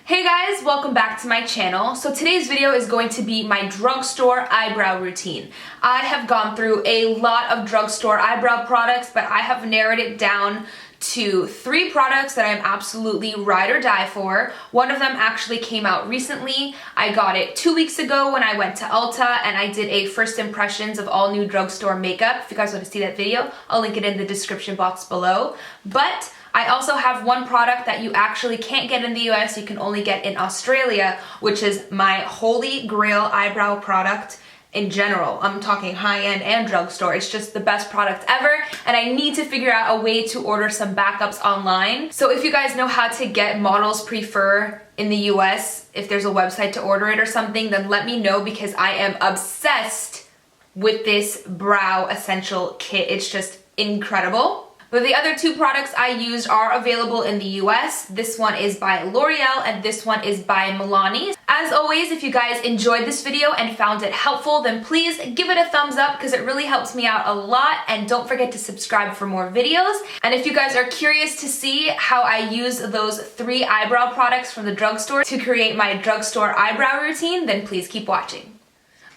Hey guys, welcome back to my channel. So today's video is going to be my drugstore eyebrow routine. I have gone through a lot of drugstore eyebrow products, but I have narrowed it down to 3 products that I'm absolutely ride or die for. One of them actually came out recently. I got it 2 weeks ago when I went to Ulta and I did a first impressions of all new drugstore makeup. If you guys want to see that video, I'll link it in the description box below. But I also have one product that you actually can't get in the US, you can only get in Australia, which is my holy grail eyebrow product in general. I'm talking high-end and drugstore. It's just the best product ever, and I need to figure out a way to order some backups online. So if you guys know how to get ModelsPrefer in the US, if there's a website to order it or something, then let me know because I am obsessed with this brow essential kit. It's just incredible. But the other 2 products I used are available in the US. This one is by L'Oreal and this one is by Milani. As always, if you guys enjoyed this video and found it helpful, then please give it a thumbs up because it really helps me out a lot, and don't forget to subscribe for more videos. And if you guys are curious to see how I use those 3 eyebrow products from the drugstore to create my drugstore eyebrow routine, then please keep watching.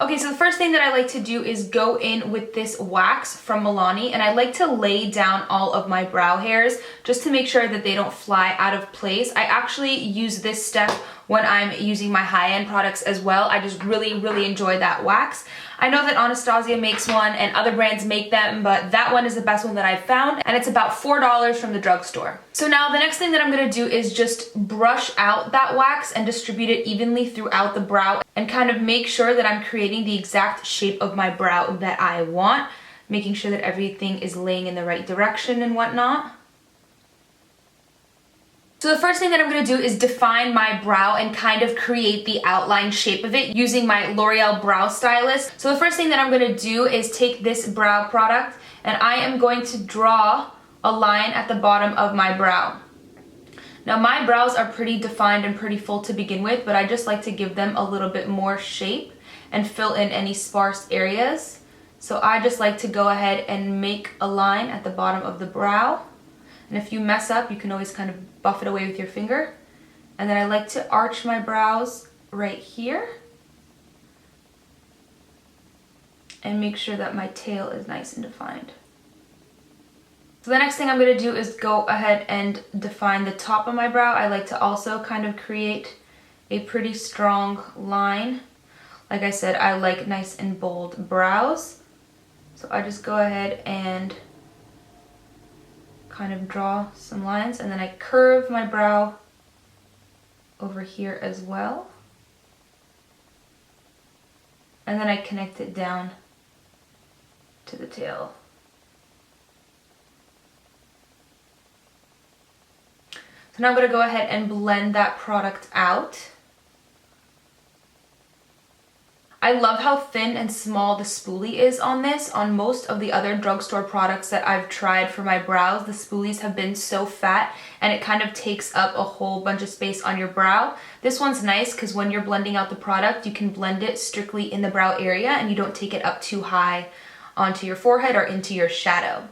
Okay, so the first thing that I like to do is go in with this wax from Milani, and I like to lay down all of my brow hairs just to make sure that they don't fly out of place. I actually use this step when I'm using my high-end products as well. I just really enjoy that wax. I know that Anastasia makes one and other brands make them, but that one is the best one that I've found, and it's about $4 from the drugstore. So now the next thing that I'm gonna do is just brush out that wax and distribute it evenly throughout the brow and kind of make sure that I'm creating the exact shape of my brow that I want, making sure that everything is laying in the right direction and whatnot. So the first thing that I'm going to do is define my brow and kind of create the outline shape of it using my L'Oreal Brow Stylist. So the first thing that I'm going to do is take this brow product and I am going to draw a line at the bottom of my brow. Now my brows are pretty defined and pretty full to begin with, but I just like to give them a little bit more shape and fill in any sparse areas. So I just like to go ahead and make a line at the bottom of the brow. And if you mess up, you can always kind of buff it away with your finger. And then I like to arch my brows right here and make sure that my tail is nice and defined. So the next thing I'm going to do is go ahead and define the top of my brow. I like to also kind of create a pretty strong line. Like I said, I like nice and bold brows. So I just go ahead and kind of draw some lines, and then I curve my brow over here as well, and then I connect it down to the tail. So now I'm going to go ahead and blend that product out. I love how thin and small the spoolie is on this. On most of the other drugstore products that I've tried for my brows, the spoolies have been so fat and it kind of takes up a whole bunch of space on your brow. This one's nice because when you're blending out the product, you can blend it strictly in the brow area and you don't take it up too high onto your forehead or into your shadow.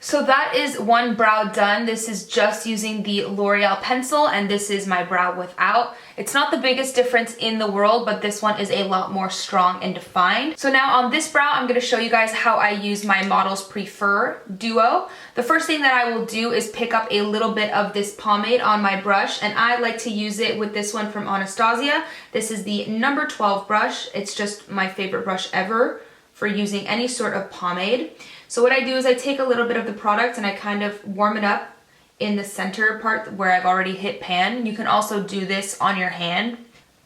So that is one brow done. This is just using the L'Oreal pencil, and this is my brow without. It's not the biggest difference in the world, but this one is a lot more strong and defined. So now on this brow, I'm going to show you guys how I use my ModelsPrefer duo. The first thing that I will do is pick up a little bit of this pomade on my brush, and I like to use it with this one from Anastasia. This is the number 12 brush. It's just my favorite brush ever for using any sort of pomade. So what I do is I take a little bit of the product and I kind of warm it up in the center part where I've already hit pan. You can also do this on your hand.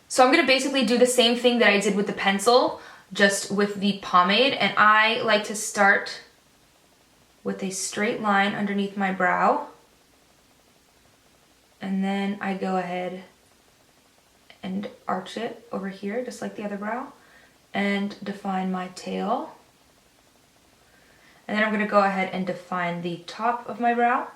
So I'm going to basically do the same thing that I did with the pencil, just with the pomade, and I like to start with a straight line underneath my brow, and then I go ahead and arch it over here just like the other brow and define my tail. And then I'm going to go ahead and define the top of my brow.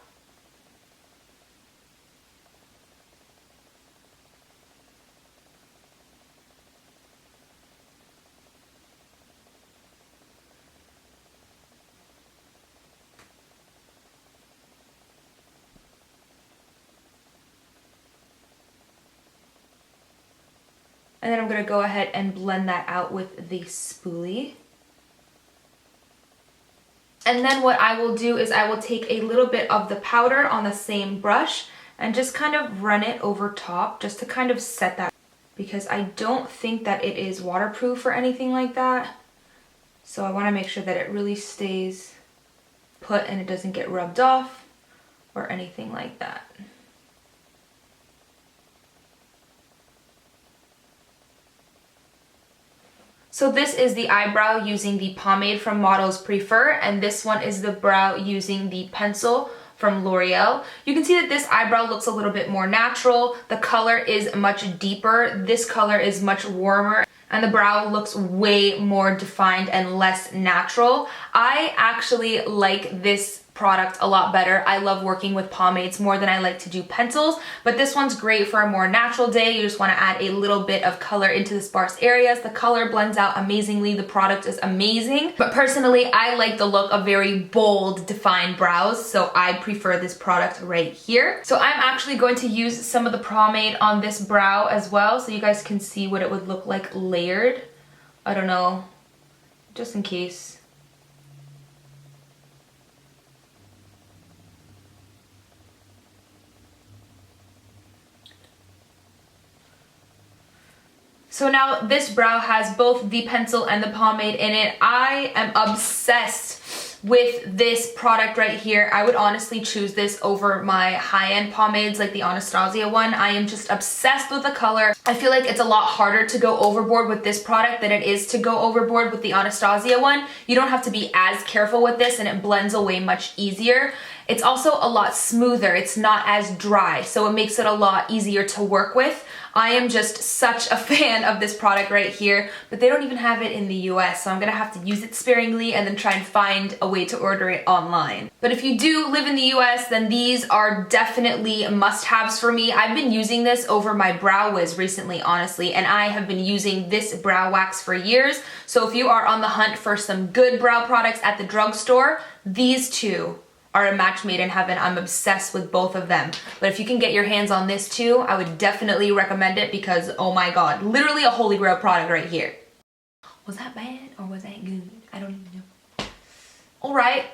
And then I'm going to go ahead and blend that out with the spoolie. And then what I will do is I will take a little bit of the powder on the same brush and just kind of run it over top just to kind of set that, because I don't think that it is waterproof or anything like that. So I want to make sure that it really stays put and it doesn't get rubbed off or anything like that. So this is the eyebrow using the pomade from ModelsPrefer, and this one is the brow using the pencil from L'Oreal. You can see that this eyebrow looks a little bit more natural. The color is much deeper. This color is much warmer, and the brow looks way more defined and less natural. I actually like this product a lot better. I love working with pomades more than I like to do pencils, but this one's great for a more natural day. You just want to add a little bit of color into the sparse areas. The color blends out amazingly. The product is amazing, but personally, I like the look of very bold, defined brows, so I prefer this product right here. So I'm actually going to use some of the pomade on this brow as well, so you guys can see what it would look like layered. I don't know, just in case. So now this brow has both the pencil and the pomade in it. I am obsessed with this product right here. I would honestly choose this over my high-end pomades like the Anastasia one. I am just obsessed with the color. I feel like it's a lot harder to go overboard with this product than it is to go overboard with the Anastasia one. You don't have to be as careful with this and it blends away much easier. It's also a lot smoother. It's not as dry, so it makes it a lot easier to work with. I am just such a fan of this product right here, but they don't even have it in the US, so I'm gonna have to use it sparingly and then try and find a way to order it online. But if you do live in the US, then these are definitely must-haves for me. I've been using this over my Brow Wiz recently, honestly, and I have been using this brow wax for years. So if you are on the hunt for some good brow products at the drugstore, these two are a match made in heaven. I'm obsessed with both of them. But if you can get your hands on this too, I would definitely recommend it because, oh my god, literally a holy grail product right here. Was that bad or was that good? I don't even know. Alright,